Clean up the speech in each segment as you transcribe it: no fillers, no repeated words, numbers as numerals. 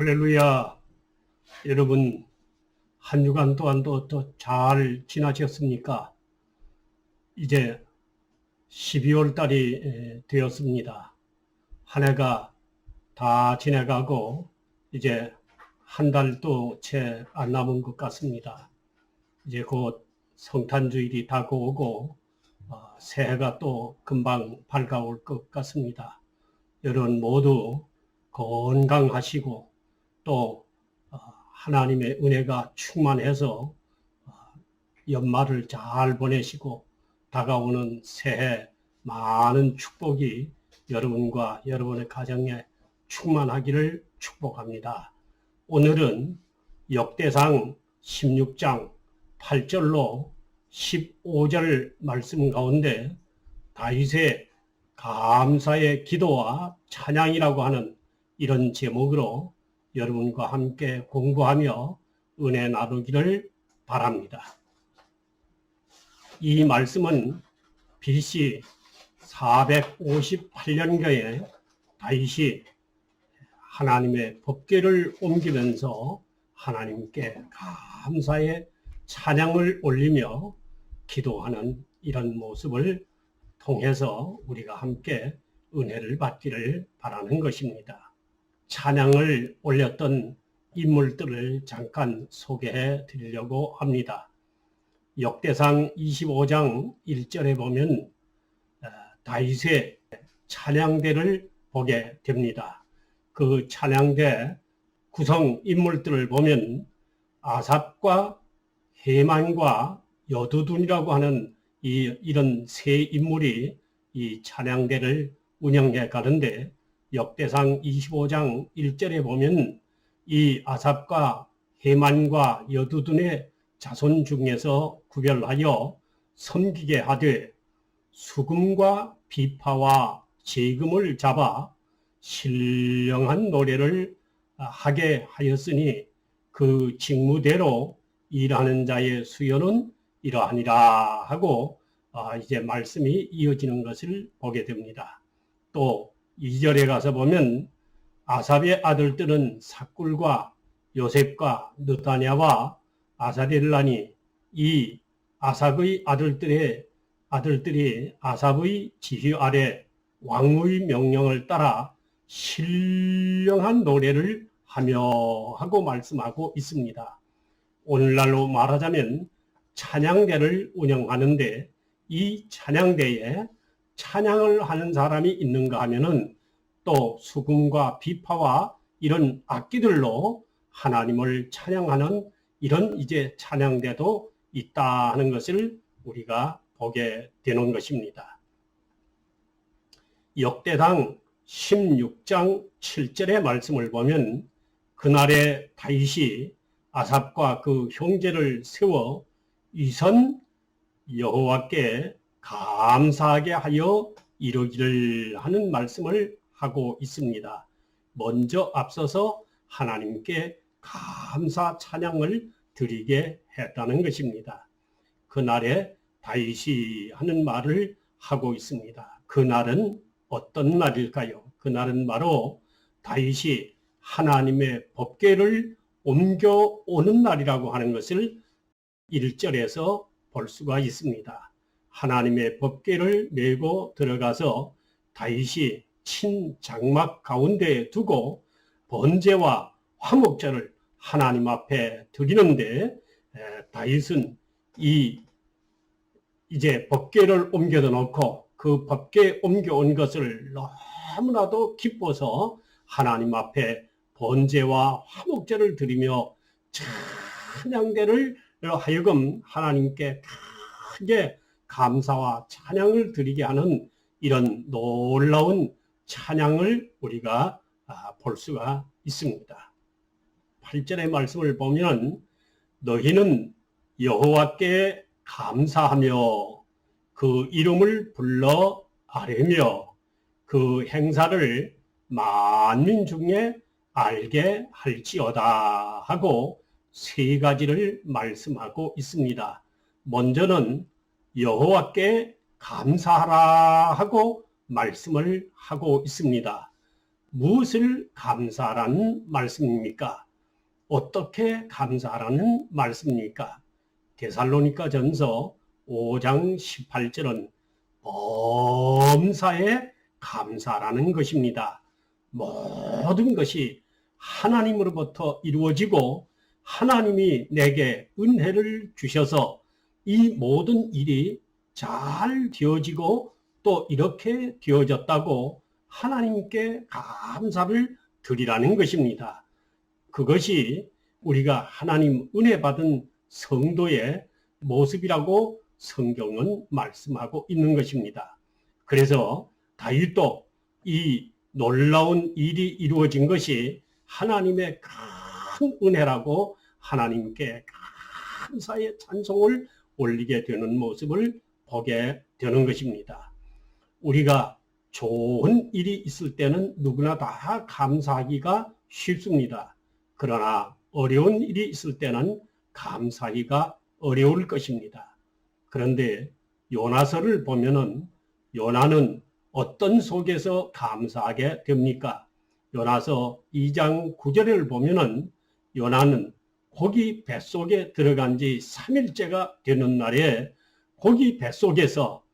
할렐루야. 여러분, 한 주간 동안도 더 잘 지나셨습니까? 이제 12월 달이 되었습니다. 한 해가 다 지나가고 이제 한 달도 채 안 남은 것 같습니다. 이제 곧 성탄주일이 다가오고 새해가 또 금방 밝아올 것 같습니다. 여러분 모두 건강하시고 또 하나님의 은혜가 충만해서 연말을 잘 보내시고 다가오는 새해 많은 축복이 여러분과 여러분의 가정에 충만하기를 축복합니다. 오늘은 역대상 16장 8절로 15절 말씀 가운데 다윗의 감사의 기도와 찬양이라고 하는 이런 제목으로 여러분과 함께 공부하며 은혜 나누기를 바랍니다. 이 말씀은 BC 458년경에 다윗이 하나님의 법궤를 옮기면서 하나님께 감사의 찬양을 올리며 기도하는 이런 모습을 통해서 우리가 함께 은혜를 받기를 바라는 것입니다. 찬양을 올렸던 인물들을 잠깐 소개해 드리려고 합니다. 역대상 25장 1절에 보면 다윗의 찬양대를 보게 됩니다. 그 찬양대 구성 인물들을 보면 아삽과 헤만과 여두둔이라고 하는 이런 세 인물이 이 찬양대를 운영해 가는데 역대상 25장 1절에 보면 이 아삽과 헤만과 여두둔의 자손 중에서 구별하여 섬기게 하되 수금과 비파와 제금을 잡아 신령한 노래를 하게 하였으니 그 직무대로 일하는 자의 수요는 이러하니라 하고 이제 말씀이 이어지는 것을 보게 됩니다. 또 2절에 가서 보면 아삽의 아들들은 삭굴과 요셉과 느다냐와 아사렐라니 이 아삽의 아들들이 아삽의 지휘 아래 왕의 명령을 따라 신령한 노래를 하며 하고 말씀하고 있습니다. 오늘날로 말하자면 찬양대를 운영하는데 이 찬양대에 찬양을 하는 사람이 있는가 하면은 또 수금과 비파와 이런 악기들로 하나님을 찬양하는 이런 이제 찬양대도 있다 하는 것을 우리가 보게 되는 것입니다. 역대상 16장 7절의 말씀을 보면 그날에 다윗이 아삽과 그 형제를 세워 이선 여호와께 감사하게 하여 이루기를 하는 말씀을 하고 있습니다. 먼저 앞서서 하나님께 감사 찬양을 드리게 했다는 것입니다. 그날에 다윗이 하는 말을 하고 있습니다. 그날은 어떤 날일까요? 그날은 바로 다윗이 하나님의 법궤를 옮겨오는 날이라고 하는 것을 1절에서 볼 수가 있습니다. 하나님의 법궤를 메고 들어가서 다윗이 친 장막 가운데에 두고 번제와 화목제를 하나님 앞에 드리는데 다윗은 이제 법궤를 옮겨다 놓고 그 법궤에 옮겨온 것을 너무나도 기뻐서 하나님 앞에 번제와 화목제를 드리며 찬양대를 하여금 하나님께 크게 감사와 찬양을 드리게 하는 이런 놀라운 찬양을 우리가 볼 수가 있습니다. 8절의 말씀을 보면 너희는 여호와께 감사하며 그 이름을 불러 아뢰며 그 행사를 만민 중에 알게 할지어다 하고 세 가지를 말씀하고 있습니다. 먼저는 여호와께 감사하라 하고 말씀을 하고 있습니다. 무엇을 감사하라는 말씀입니까? 어떻게 감사하라는 말씀입니까? 데살로니가 전서 5장 18절은 범사에 감사라는 것입니다. 모든 것이 하나님으로부터 이루어지고 하나님이 내게 은혜를 주셔서 이 모든 일이 잘 되어지고 또 이렇게 되어졌다고 하나님께 감사를 드리라는 것입니다. 그것이 우리가 하나님 은혜 받은 성도의 모습이라고 성경은 말씀하고 있는 것입니다. 그래서 다윗도 이 놀라운 일이 이루어진 것이 하나님의 큰 은혜라고 하나님께 감사의 찬송을 올리게 되는 모습을 보게 되는 것입니다. 우리가 좋은 일이 있을 때는 누구나 다 감사하기가 쉽습니다. 그러나 어려운 일이 있을 때는 감사하기가 어려울 것입니다. 그런데 요나서를 보면은 요나는 어떤 속에서 감사하게 됩니까? 요나서 2장 9절을 보면은 요나는 고기 뱃속에 들어간 지 3일째가 되는 날에 고기 뱃속에서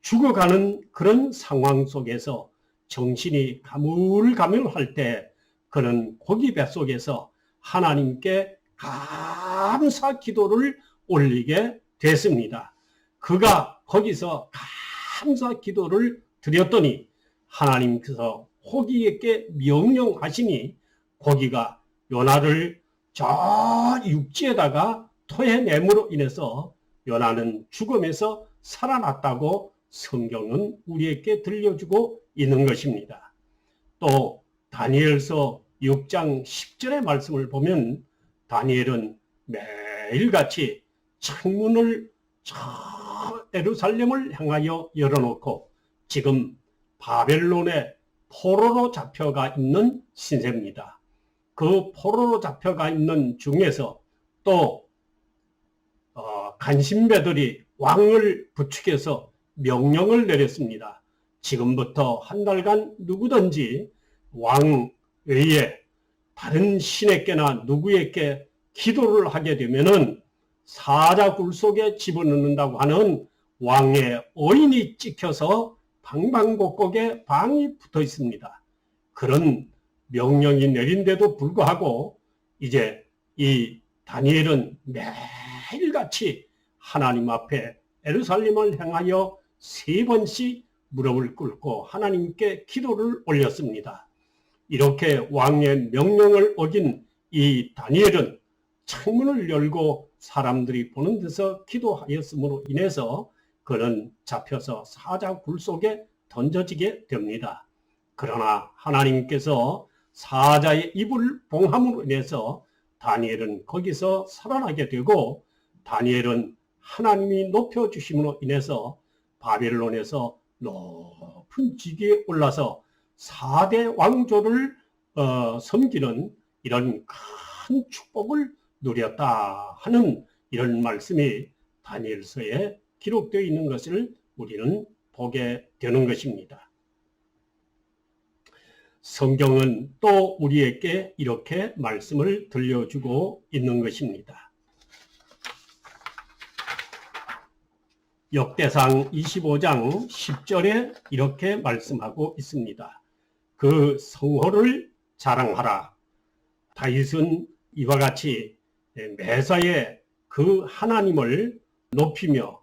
죽어가는 그런 상황 속에서 정신이 가물가물할 때 그는 고기 뱃속에서 하나님께 감사 기도를 올리게 됐습니다. 그가 거기서 감사 기도를 드렸더니 하나님께서 고기에게 명령하시니 고기가 요나를 저 육지에다가 토해냄으로 인해서 요나는 죽음에서 살아났다고 성경은 우리에게 들려주고 있는 것입니다. 또 다니엘서 6장 10절의 말씀을 보면 다니엘은 매일같이 창문을 저 예루살렘을 향하여 열어놓고 지금 바벨론의 포로로 잡혀가 있는 신세입니다. 그 포로로 잡혀가 있는 중에서 또 간신배들이 왕을 부축해서 명령을 내렸습니다. 지금부터 한 달간 누구든지 왕 외에 다른 신에게나 누구에게 기도를 하게 되면은 사자굴 속에 집어넣는다고 하는 왕의 어인이 찍혀서 방방곡곡에 방이 붙어 있습니다. 그런 명령이 내린데도 불구하고 이제 이 다니엘은 매일같이 하나님 앞에 예루살렘을 향하여 3번씩 무릎을 꿇고 하나님께 기도를 올렸습니다. 이렇게 왕의 명령을 어긴 이 다니엘은 창문을 열고 사람들이 보는 데서 기도하였으므로 인해서 그는 잡혀서 사자굴 속에 던져지게 됩니다. 그러나 하나님께서 사자의 입을 봉함으로 인해서 다니엘은 거기서 살아나게 되고 다니엘은 하나님이 높여주심으로 인해서 바벨론에서 높은 지기에 올라서 4대 왕조를 섬기는 이런 큰 축복을 누렸다 하는 이런 말씀이 다니엘서에 기록되어 있는 것을 우리는 보게 되는 것입니다. 성경은 또 우리에게 이렇게 말씀을 들려주고 있는 것입니다. 역대상 25장 10절에 이렇게 말씀하고 있습니다. 그 성호를 자랑하라. 다윗은 이와 같이 매사에 그 하나님을 높이며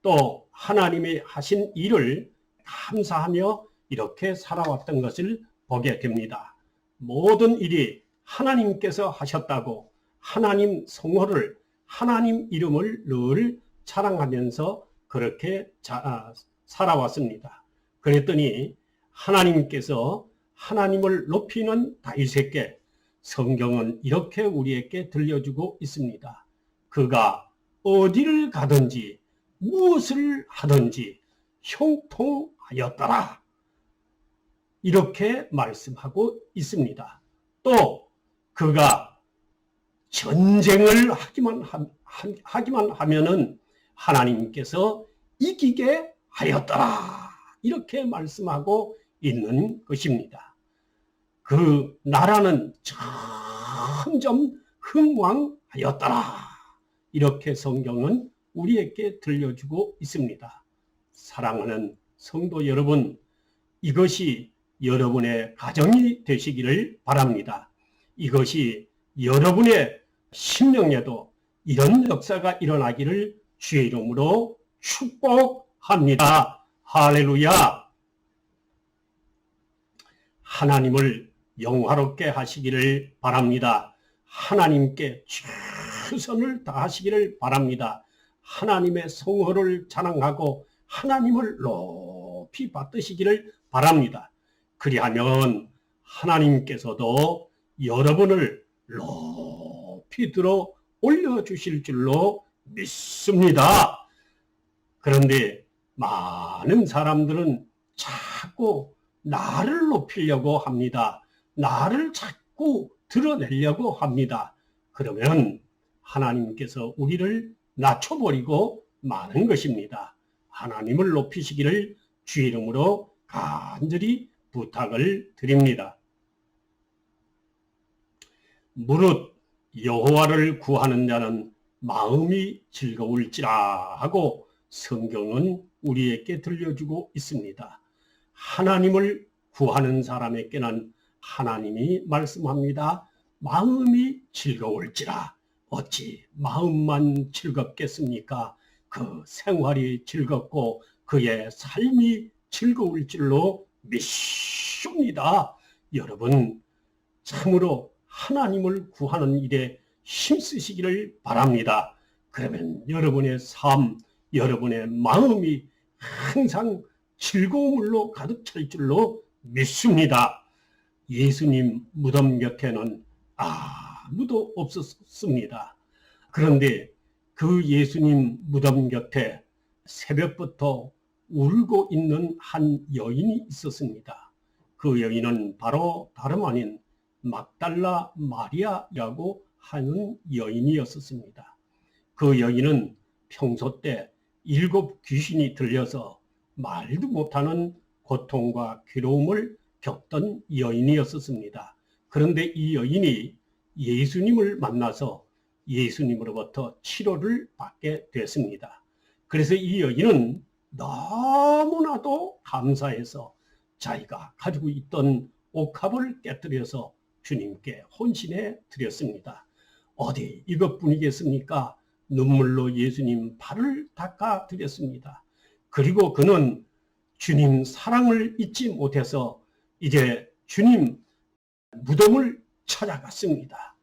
또 하나님이 하신 일을 감사하며 이렇게 살아왔던 것을 보게 됩니다. 모든 일이 하나님께서 하셨다고 하나님 성호를 하나님 이름을 늘 자랑하면서 그렇게 살아왔습니다. 그랬더니 하나님께서 하나님을 높이는 다윗에게 성경은 이렇게 우리에게 들려주고 있습니다. 그가 어디를 가든지 무엇을 하든지 형통하였더라. 이렇게 말씀하고 있습니다. 또 그가 전쟁을 하기만 하면은 하나님께서 이기게 하였더라. 이렇게 말씀하고 있는 것입니다. 그 나라는 점점 흥왕하였더라. 이렇게 성경은 우리에게 들려주고 있습니다. 사랑하는 성도 여러분, 이것이 여러분의 가정이 되시기를 바랍니다. 이것이 여러분의 심령에도 이런 역사가 일어나기를 주의 이름으로 축복합니다. 할렐루야. 하나님을 영화롭게 하시기를 바랍니다. 하나님께 최선을 다하시기를 바랍니다. 하나님의 성호를 자랑하고 하나님을 높이 받으시기를 바랍니다. 그리하면 하나님께서도 여러분을 높이 들어 올려주실 줄로 믿습니다. 그런데 많은 사람들은 자꾸 나를 높이려고 합니다. 나를 자꾸 드러내려고 합니다. 그러면 하나님께서 우리를 낮춰버리고 마는 것입니다. 하나님을 높이시기를 주 이름으로 간절히 부탁을 드립니다. 무릇 여호와를 구하는 자는 마음이 즐거울지라 하고 성경은 우리에게 들려주고 있습니다. 하나님을 구하는 사람에게는 하나님이 말씀합니다. 마음이 즐거울지라. 어찌 마음만 즐겁겠습니까? 그 생활이 즐겁고 그의 삶이 즐거울 줄로 믿습니다. 여러분, 참으로 하나님을 구하는 일에 힘쓰시기를 바랍니다. 그러면 여러분의 삶, 여러분의 마음이 항상 즐거움으로 가득 찰 줄로 믿습니다. 예수님 무덤 곁에는 아무도 없었습니다. 그런데 그 예수님 무덤 곁에 새벽부터 울고 있는 한 여인이 있었습니다. 그 여인은 바로 다름 아닌 막달라 마리아라고 하는 여인이었습니다. 그 여인은 평소 때 7 귀신이 들려서 말도 못하는 고통과 괴로움을 겪던 여인이었습니다. 그런데 이 여인이 예수님을 만나서 예수님으로부터 치료를 받게 됐습니다. 그래서 이 여인은 너무나도 감사해서 자기가 가지고 있던 옥합을 깨뜨려서 주님께 헌신해 드렸습니다. 어디 이것뿐이겠습니까? 눈물로 예수님 발을 닦아 드렸습니다. 그리고 그는 주님 사랑을 잊지 못해서 이제 주님 무덤을 찾아갔습니다.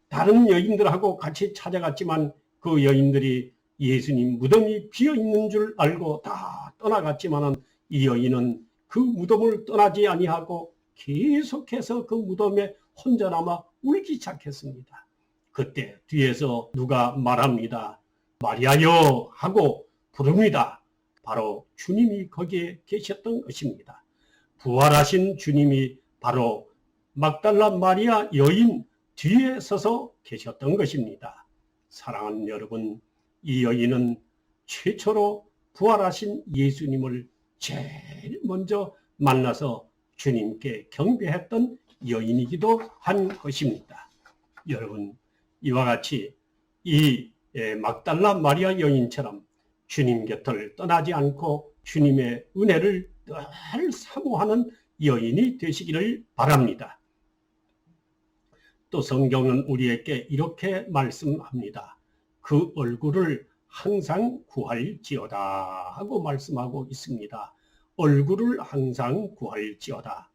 다른 여인들하고 같이 찾아갔지만 그 여인들이 예수님 무덤이 비어 있는 줄 알고 다 떠나갔지만 이 여인은 그 무덤을 떠나지 아니하고 계속해서 그 무덤에 혼자 남아 울기 시작했습니다. 그때 뒤에서 누가 말합니다. 마리아여 하고 부릅니다. 바로 주님이 거기에 계셨던 것입니다. 부활하신 주님이 바로 막달라 마리아 여인 뒤에 서서 계셨던 것입니다. 사랑하는 여러분, 이 여인은 최초로 부활하신 예수님을 제일 먼저 만나서 주님께 경배했던 여인이기도 한 것입니다. 여러분, 이와 같이 이 막달라 마리아 여인처럼 주님 곁을 떠나지 않고 주님의 은혜를 늘 사모하는 여인이 되시기를 바랍니다. 또 성경은 우리에게 이렇게 말씀합니다. 그 얼굴을 항상 구할지어다 하고 말씀하고 있습니다. 얼굴을 항상 구할지어다.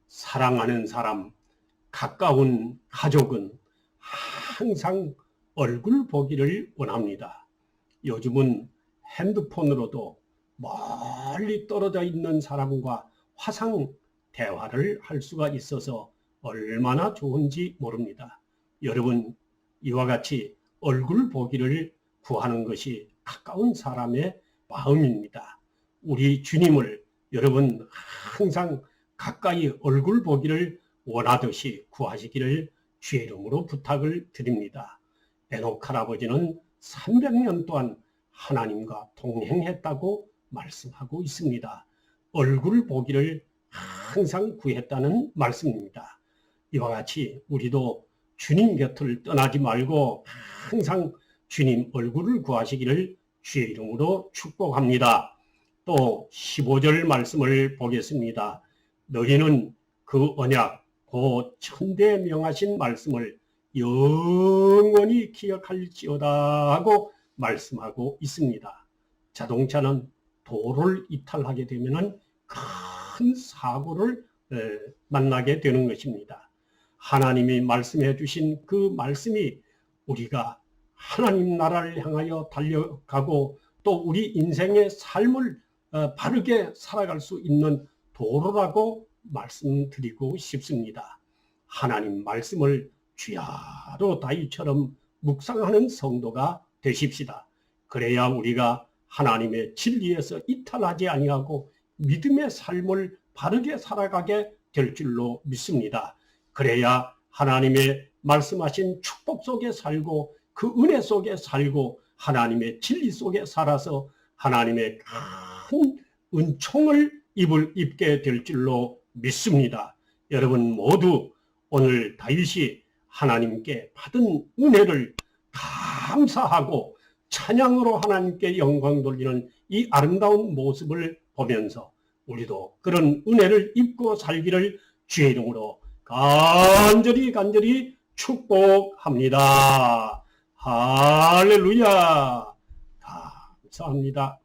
사랑하는 사람, 가까운 가족은 항상 얼굴 보기를 원합니다. 요즘은 핸드폰으로도 멀리 떨어져 있는 사람과 화상 대화를 할 수가 있어서 얼마나 좋은지 모릅니다. 여러분, 이와 같이 얼굴 보기를 구하는 것이 가까운 사람의 마음입니다. 우리 주님을 여러분 항상 가까이 얼굴 보기를 원하듯이 구하시기를 주의 이름으로 부탁을 드립니다. 에녹 할아버지는 300년 동안 하나님과 동행했다고 말씀하고 있습니다. 얼굴 보기를 항상 구했다는 말씀입니다. 이와 같이 우리도 주님 곁을 떠나지 말고 항상 주님 얼굴을 구하시기를 주의 이름으로 축복합니다. 또 15절 말씀을 보겠습니다. 너희는 그 언약, 그 천대 명하신 말씀을 영원히 기억할지어다 하고 말씀하고 있습니다. 자동차는 도로를 이탈하게 되면 큰 사고를 만나게 되는 것입니다. 하나님이 말씀해 주신 그 말씀이 우리가 하나님 나라를 향하여 달려가고 또 우리 인생의 삶을 바르게 살아갈 수 있는 도로라고 말씀드리고 싶습니다. 하나님 말씀을 쥐야로 다윗처럼 묵상하는 성도가 되십시다. 그래야 우리가 하나님의 진리에서 이탈하지 아니하고 믿음의 삶을 바르게 살아가게 될 줄로 믿습니다. 그래야 하나님의 말씀하신 축복 속에 살고 그 은혜 속에 살고 하나님의 진리 속에 살아서 하나님의 큰 은총을 입게 될 줄로 믿습니다. 여러분 모두 오늘 다윗이 하나님께 받은 은혜를 감사하고 찬양으로 하나님께 영광 돌리는 이 아름다운 모습을 보면서 우리도 그런 은혜를 입고 살기를 주의 이름으로 간절히 축복합니다. 할렐루야. 감사합니다.